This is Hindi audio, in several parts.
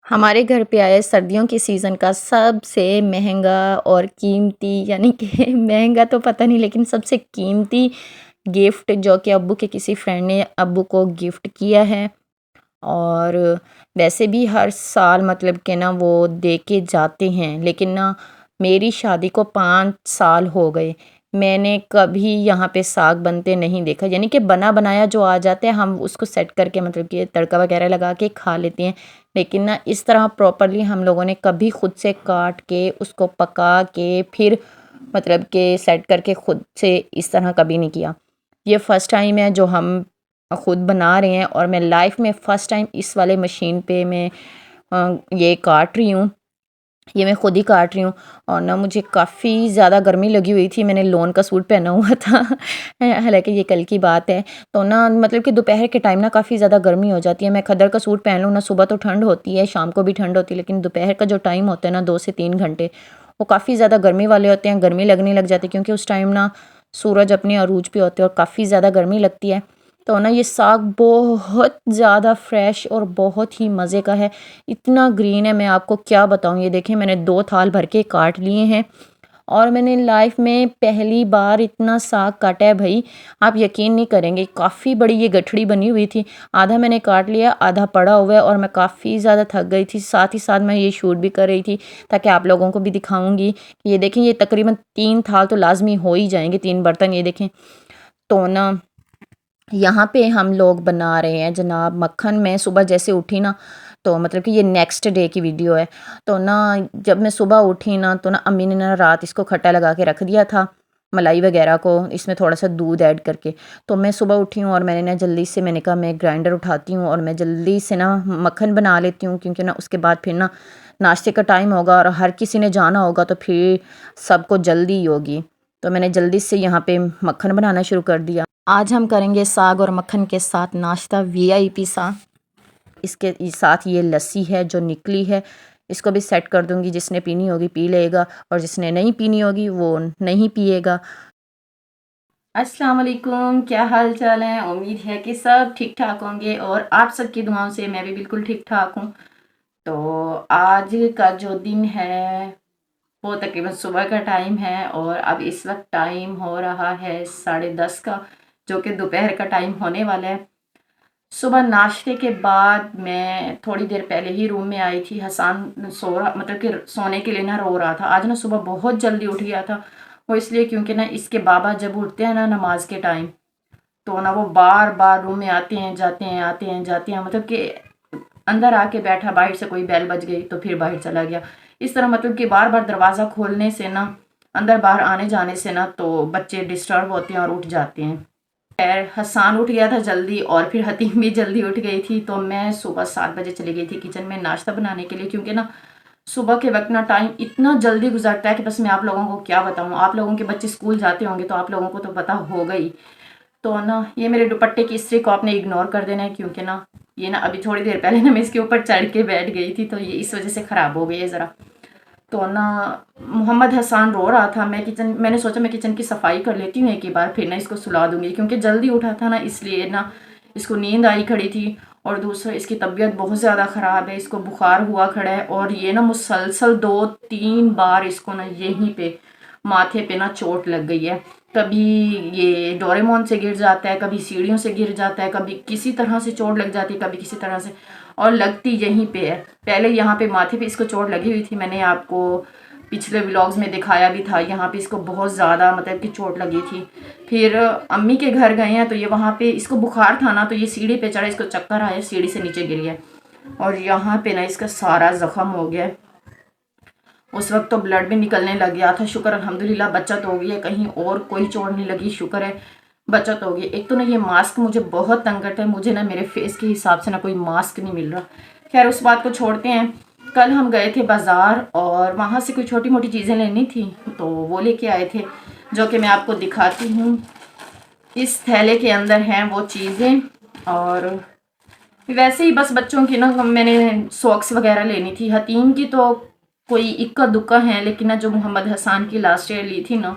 हमारे घर पे आया सर्दियों के सीज़न का सबसे महंगा और कीमती यानी कि महंगा तो पता नहीं लेकिन सबसे कीमती गिफ्ट जो कि अब्बू के किसी फ्रेंड ने अब्बू को गिफ्ट किया है। और वैसे भी हर साल मतलब कि ना वो दे के जाते हैं, लेकिन ना मेरी शादी को 5 साल हो गए, मैंने कभी यहाँ पे साग बनते नहीं देखा। यानी कि बना बनाया जो आ जाता है हम उसको सेट करके मतलब कि तड़का वगैरह लगा के खा लेते हैं, लेकिन ना इस तरह प्रॉपरली हम लोगों ने कभी खुद से काट के उसको पका के फिर मतलब कि सेट करके खुद से इस तरह कभी नहीं किया। ये फ़र्स्ट टाइम है जो हम खुद बना रहे हैं और मैं लाइफ में फ़र्स्ट टाइम इस वाले मशीन पे मैं ये काट रही हूँ। ये मैं खुद ही काट रही हूँ और ना मुझे काफ़ी ज़्यादा गर्मी लगी हुई थी, मैंने लोन का सूट पहना हुआ था हालांकि ये कल की बात है। तो ना मतलब कि दोपहर के टाइम ना काफ़ी ज़्यादा गर्मी हो जाती है। मैं खद्दर का सूट पहन लूँ ना, सुबह तो ठंड होती है, शाम को भी ठंड होती है, लेकिन दोपहर का जो टाइम होता है ना 2 से 3 घंटे वो काफ़ी ज़्यादा गर्मी वाले होते हैं, गर्मी लगने लग जाती है क्योंकि उस टाइम ना सूरज अपने अरूज पे होते हैं और काफ़ी ज़्यादा गर्मी लगती है। तो ना ये साग बहुत ज़्यादा फ्रेश और बहुत ही मज़े का है, इतना ग्रीन है मैं आपको क्या बताऊँ। ये देखें मैंने 2 थाल भर के काट लिए हैं और मैंने लाइफ में पहली बार इतना साग काटा है भाई, आप यकीन नहीं करेंगे। काफ़ी बड़ी ये गठड़ी बनी हुई थी, आधा मैंने काट लिया, आधा पड़ा हुआ है और मैं काफ़ी ज़्यादा थक गई थी। साथ ही साथ मैं ये शूट भी कर रही थी ताकि आप लोगों को भी दिखाऊंगी। ये देखें ये तकरीबन 3 थाल तो लाजमी हो ही जाएंगे, 3 बर्तन ये देखें। तो ना यहाँ पे हम लोग बना रहे हैं जनाब मक्खन। मैं सुबह जैसे उठी ना, तो मतलब कि ये नेक्स्ट डे की वीडियो है। तो ना जब मैं सुबह उठी ना तो ना अम्मी ने ना रात इसको खट्टा लगा के रख दिया था, मलाई वगैरह को इसमें थोड़ा सा दूध ऐड करके। तो मैं सुबह उठी हूँ और मैंने ना जल्दी से मैंने कहा मैं ग्राइंडर उठाती हूँ और मैं जल्दी से ना मक्खन बना लेती हूँ, क्योंकि ना उसके बाद फिर ना नाश्ते का टाइम होगा और हर किसी ने जाना होगा तो फिर सबको जल्दी ही होगी। तो मैंने जल्दी से यहाँ पे मक्खन बनाना शुरू कर दिया। आज हम करेंगे साग और मक्खन के साथ नाश्ता वीआईपी सा। इसके साथ ये लस्सी है जो निकली है, इसको भी सेट कर दूंगी, जिसने पीनी होगी पी लेगा और जिसने नहीं पीनी होगी वो नहीं पिएगा। अस्सलाम वालेकुम, क्या हाल चाल है। उम्मीद है कि सब ठीक ठाक होंगे और आप सबकी दुआओं से मैं भी बिल्कुल ठीक ठाक हूँ। तो आज का जो दिन है वो तकरीबन सुबह का टाइम है और अब इस वक्त टाइम हो रहा है 10:30 का, जो कि दोपहर का टाइम होने वाला है। सुबह नाश्ते के बाद मैं थोड़ी देर पहले ही रूम में आई थी। हसन सो रहा मतलब कि सोने के लिए ना रो रहा था। आज ना सुबह बहुत जल्दी उठ गया था, वो इसलिए क्योंकि ना इसके बाबा जब उठते हैं ना नमाज के टाइम, तो ना वो बार बार रूम में आते हैं जाते हैं आते हैं जाते हैं, मतलब कि अंदर आके बैठा, बाहर से कोई बैल बज गई तो फिर बाहर चला गया। इस तरह मतलब कि बार बार दरवाज़ा खोलने से ना, अंदर बाहर आने जाने से ना तो बच्चे डिस्टर्ब होते हैं और उठ जाते हैं। खैर हसान उठ गया था जल्दी और फिर हतीम भी जल्दी उठ गई थी, तो मैं सुबह 7 बजे चली गई थी किचन में नाश्ता बनाने के लिए, क्योंकि ना सुबह के वक्त ना टाइम इतना जल्दी गुजरता है कि बस मैं आप लोगों को क्या बताऊँ। आप लोगों के बच्चे स्कूल जाते होंगे तो आप लोगों को तो पता होगा ही। तो ना ये मेरे दुपट्टे की इस्त्री को आपने इग्नोर कर देना है, क्योंकि ना ये ना अभी थोड़ी देर पहले ना मैं इसके ऊपर चढ़ के बैठ गई थी, तो ये इस वजह से ख़राब हो गई है ज़रा। तो ना मोहम्मद हसान रो रहा था, मैंने सोचा मैं किचन की सफाई कर लेती हूँ एक ही बार, फिर ना इसको सुला दूंगी, क्योंकि जल्दी उठा था ना इसलिए ना इसको नींद आई खड़ी थी। और दूसरा इसकी तबीयत बहुत ज़्यादा ख़राब है, इसको बुखार हुआ खड़ा है और ये ना मुसलसल 2-3 बार इसको ना यहीं पे माथे पे ना चोट लग गई है। कभी ये डोरेमोन से गिर जाता है, कभी सीढ़ियों से गिर जाता है, कभी किसी तरह से चोट लग जाती है, कभी किसी तरह से, और लगती यहीं पे है। पहले यहाँ पे माथे पे इसको चोट लगी हुई थी, मैंने आपको पिछले व्लॉग्स में दिखाया भी था। यहाँ पे इसको बहुत ज़्यादा मतलब कि चोट लगी थी। फिर अम्मी के घर गए हैं तो ये वहाँ पे इसको बुखार था ना, तो ये सीढ़ी पे चढ़ा, इसको चक्कर आया, सीढ़ी से नीचे गिर गया और यहाँ पे ना इसका सारा ज़ख्म हो गया। उस वक्त तो ब्लड भी निकलने लग गया था। शुक्र अल्हम्दुलिल्लाह बचत हो गई है, कहीं और कोई चोट नहीं लगी, शुक्र है बचत हो गई। एक तो ना ये मास्क मुझे बहुत तंग करता है, मुझे ना मेरे फेस के हिसाब से ना कोई मास्क नहीं मिल रहा। खैर उस बात को छोड़ते हैं। कल हम गए थे बाज़ार और वहाँ से कोई छोटी मोटी चीज़ें लेनी थी, तो वो लेके आए थे, जो कि मैं आपको दिखाती हूँ। इस थैले के अंदर हैं वो चीज़ें, और वैसे ही बस बच्चों की ना मैंने सॉक्स वगैरह लेनी थी। हतीम की तो कोई इक्का दुक्का है, लेकिन ना जो मोहम्मद हसान की लास्ट ईयर ली थी ना,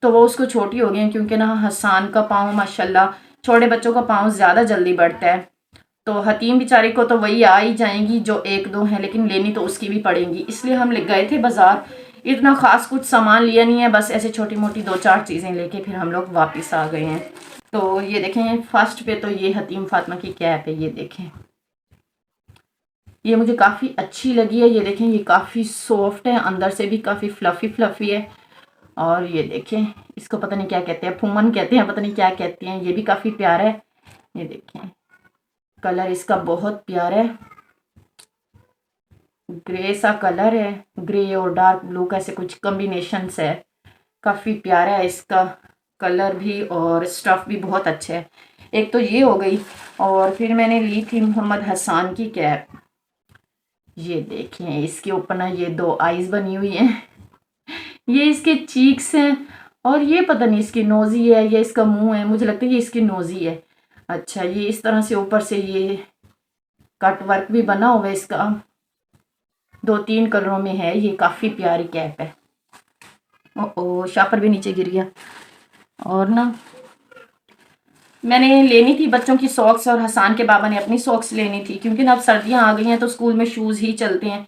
तो वो उसको छोटी हो गई, क्योंकि ना हसान का पाँव माशाल्लाह, छोटे बच्चों का पाँव ज़्यादा जल्दी बढ़ता है। तो हतीम बेचारी को तो वही आ ही जाएंगी जो एक दो हैं, लेकिन लेनी तो उसकी भी पड़ेंगी। इसलिए हम गए थे बाज़ार, इतना ख़ास कुछ सामान लिया नहीं है, बस ऐसे छोटी मोटी 2-4 चीज़ें लेके फिर हम लोग वापस आ गए हैं। तो ये देखें फर्स्ट पे तो ये हतीम फातिमा की कैप है, ये देखें, ये मुझे काफ़ी अच्छी लगी है। ये देखें ये काफ़ी सॉफ्ट है, अंदर से भी काफ़ी फ्लफ़ी फ्लफ़ी है। और ये देखें इसको पता नहीं क्या कहते हैं, फूमन कहते हैं, पता नहीं क्या कहते हैं। ये भी काफ़ी प्यारा है। ये देखें कलर इसका बहुत प्यारा है, ग्रे सा कलर है, ग्रे और डार्क ब्लू का ऐसे कुछ कॉम्बिनेशन है। काफ़ी प्यारा है इसका कलर भी और स्टफ़ भी बहुत अच्छा है। एक तो ये हो गई, और फिर मैंने ली थी मोहम्मद हसन की कैप। ये देखें इसके ऊपर ना ये 2 आईज बनी हुई हैं, ये इसके चीक्स हैं, और ये पता नहीं इसकी नोज़ी है या इसका मुंह है, मुझे लगता है ये इसकी नोज़ी है। अच्छा ये इस तरह से ऊपर से ये कट वर्क भी बना हुआ है इसका, 2-3 कलरों में है। ये काफ़ी प्यारी कैप है। ओ शापर भी नीचे गिर गया। और ना मैंने लेनी थी बच्चों की सॉक्स, और हसान के बाबा ने अपनी सॉक्स लेनी थी, क्योंकि ना अब सर्दियाँ आ गई हैं तो स्कूल में शूज़ ही चलते हैं।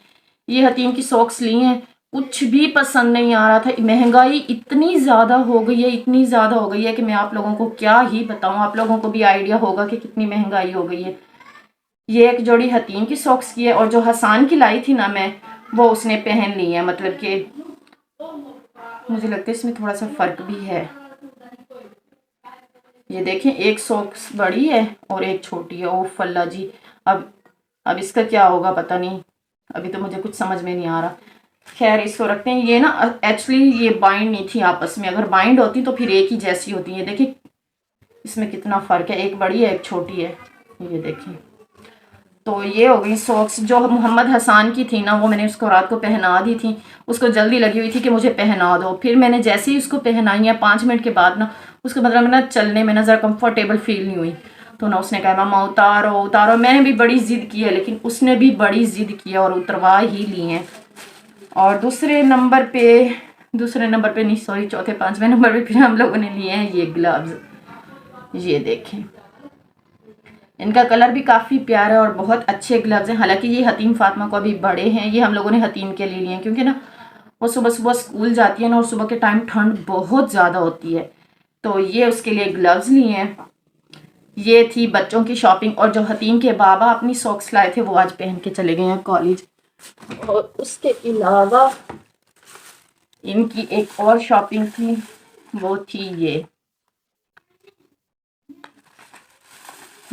ये हतीम की सॉक्स ली हैं, कुछ भी पसंद नहीं आ रहा था। महंगाई इतनी ज़्यादा हो गई है, इतनी ज़्यादा हो गई है कि मैं आप लोगों को क्या ही बताऊँ। आप लोगों को भी आइडिया होगा कि कितनी महंगाई हो गई है। ये एक जोड़ी हतीम की सॉक्स की है, और जो हसान की लाई थी ना मैं, वो उसने पहन ली है। मतलब कि मुझे लगता है इसमें थोड़ा सा फ़र्क भी है। ये देखें एक सॉक्स बड़ी है और एक छोटी है। ओ फल्ला जी, अब इसका क्या होगा पता नहीं, अभी तो मुझे कुछ समझ में नहीं आ रहा। खैर इसको रखते हैं। ये ना एक्चुअली ये बाइंड नहीं थी आपस में, अगर बाइंड होती तो फिर एक ही जैसी होती है। देखिए इसमें कितना फ़र्क है, एक बड़ी है एक छोटी है। ये देखें, तो ये हो गई सॉक्स। जो मोहम्मद हसान की थी ना, वो मैंने उसको रात को पहना दी थी। उसको जल्दी लगी हुई थी कि मुझे पहना दो। फिर मैंने जैसे ही उसको पहनाई है 5 मिनट के बाद ना, उसको मतलब ना चलने में ना ज़रा कंफर्टेबल फील नहीं हुई। तो ना उसने कहा मम्मा उतारो उतारो। मैंने भी बड़ी ज़िद की है, लेकिन उसने भी बड़ी ज़िद की है और उतरवा ही ली हैं। और दूसरे नंबर पे नहीं सॉरी, चौथे 5वें नंबर पे फिर हम लोगों ने लिए हैं ये ग्लव्स। ये देखें इनका कलर भी काफ़ी प्यारा है और बहुत अच्छे ग्लव्स हैं। हालांकि ये हतीम फातिमा को अभी बड़े हैं, ये हम लोगों ने हतीम के लिए लिए हैं, क्योंकि ना वो सुबह सुबह स्कूल जाती है ना, और सुबह के टाइम ठंड बहुत ज़्यादा होती है, तो ये उसके लिए ग्लव्स लिए हैं। ये थी बच्चों की शॉपिंग। और जो हतीम के बाबा अपनी सॉक्स लाए थे वो आज पहन के चले गए हैं कॉलेज। और उसके अलावा इनकी एक और शॉपिंग थी, वो थी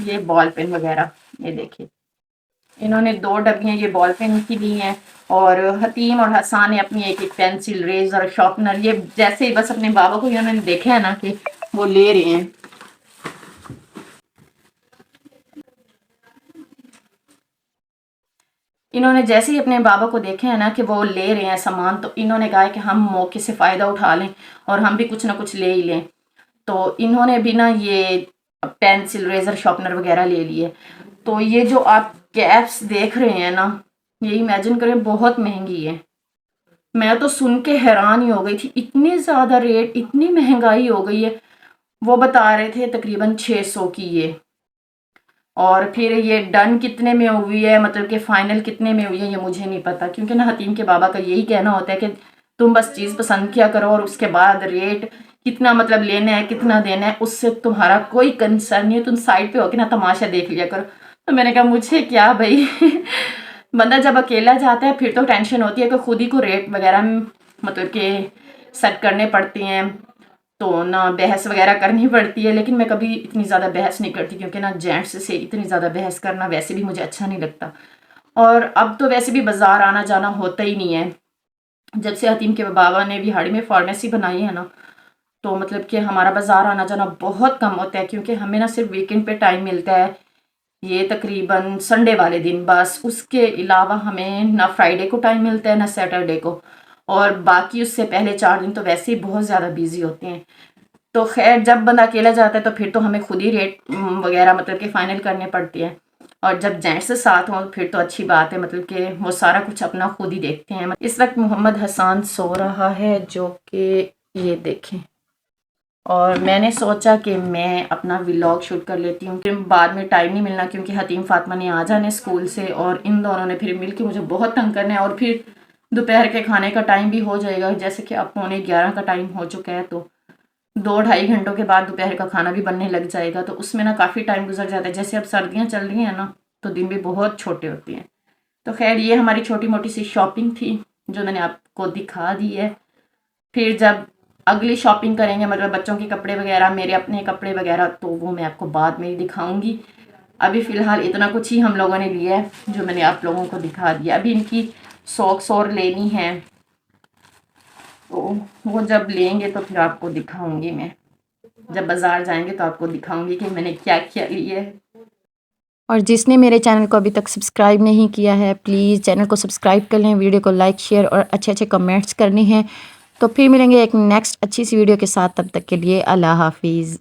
ये बॉल पेन वगैरह। ये देखिए इन्होंने 2 डब्बियाँ ये बॉल पेन की ली हैं, और हतीम और हसान ने अपनी एक एक पेंसिल, रेजर, शार्पनर। ये जैसे ही बस अपने बाबा को इन्होंने देखा है ना कि वो ले रहे हैं, इन्होंने जैसे ही अपने बाबा को देखा है ना कि वो ले रहे हैं सामान, तो इन्होंने कहा है कि हम मौके से फ़ायदा उठा लें और हम भी कुछ ना कुछ ले ही लें। तो इन्होंने भी ना ये पेंसिल, रेजर, शार्पनर वगैरह ले लिए। तो ये जो आप कैप्स देख रहे हैं ना, ये इमेजिन करें बहुत महंगी है। मैं तो सुन के हैरान ही हो गई थी, इतने ज़्यादा रेट, इतनी महंगाई हो गई है। वो बता रहे थे तकरीबन 600 की ये, और फिर ये डन कितने में हुई है, मतलब कि फाइनल कितने में हुई है, ये मुझे नहीं पता। क्योंकि ना हतीम के बाबा का यही कहना होता है कि तुम बस चीज़ पसंद किया करो, और उसके बाद रेट कितना मतलब लेना है कितना देना है उससे तुम्हारा कोई कंसर्न नहीं है, तुम साइड पे होके ना तमाशा देख लिया करो। तो मैंने कहा मुझे क्या भाई बंदा जब अकेला जाता है फिर तो टेंशन होती है कि खुद ही को रेट वगैरह मतलब कि सेट करने पड़ते हैं, तो ना बहस वगैरह करनी पड़ती है। लेकिन मैं कभी इतनी ज़्यादा बहस नहीं करती, क्योंकि ना जेंट्स से इतनी ज़्यादा बहस करना वैसे भी मुझे अच्छा नहीं लगता। और अब तो वैसे भी बाज़ार आना जाना होता ही नहीं है। जब से हतीम के बाबा ने बिहाड़ी में फार्मेसी बनाई है ना, तो मतलब कि हमारा बाज़ार आना जाना बहुत कम होता है, क्योंकि हमें ना सिर्फ वीकेंड पे टाइम मिलता है, ये तकरीबन संडे वाले दिन बस। उसके अलावा हमें ना फ्राइडे को टाइम मिलता है ना सैटरडे को, और बाकी उससे पहले 4 दिन तो वैसे ही बहुत ज़्यादा बिजी होते हैं। तो खैर जब बंदा अकेला जाता है तो फिर तो हमें खुद ही रेट वगैरह मतलब कि फ़ाइनल करने पड़ती है। और जब जेंट्स से साथ हों फिर तो अच्छी बात है, मतलब कि वो सारा कुछ अपना खुद ही देखते हैं। इस वक्त मोहम्मद हसन सो रहा है, जो कि ये देखें और मैंने सोचा कि मैं अपना व्लॉग शूट कर लेती हूँ, फिर बाद में टाइम नहीं मिलना क्योंकि हतीम फातिमा ने आ जाना स्कूल से और इन दोनों ने फिर मिलके मुझे बहुत तंग करना है और फिर दोपहर के खाने का टाइम भी हो जाएगा, जैसे कि अब पौने 11 का टाइम हो चुका है, तो 2-2.5 घंटों के बाद दोपहर का खाना भी बनने लग जाएगा, तो उसमें ना काफ़ी टाइम गुजर जाता है। जैसे अब सर्दियाँ चल रही हैं ना, तो दिन भी बहुत छोटे होते हैं। तो खैर ये हमारी छोटी मोटी सी शॉपिंग थी जो मैंने आपको दिखा दी है। फिर जब अगली शॉपिंग करेंगे, मतलब बच्चों के कपड़े वगैरह, मेरे अपने कपड़े वगैरह, तो वो मैं आपको बाद में ही दिखाऊंगी। अभी फ़िलहाल इतना कुछ ही हम लोगों ने लिया है जो मैंने आप लोगों को दिखा दिया। अभी इनकी सॉक्स और लेनी है, तो वो जब लेंगे तो फिर आपको दिखाऊंगी मैं। जब बाज़ार जाएंगे तो आपको दिखाऊंगी कि मैंने क्या क्या लिया है। और जिसने मेरे चैनल को अभी तक सब्सक्राइब नहीं किया है, प्लीज़ चैनल को सब्सक्राइब कर लें, वीडियो को लाइक शेयर और अच्छे अच्छे कमेंट्स करने हैं। तो फिर मिलेंगे एक नेक्स्ट अच्छी सी वीडियो के साथ, तब तक के लिए अल्लाह हाफिज़।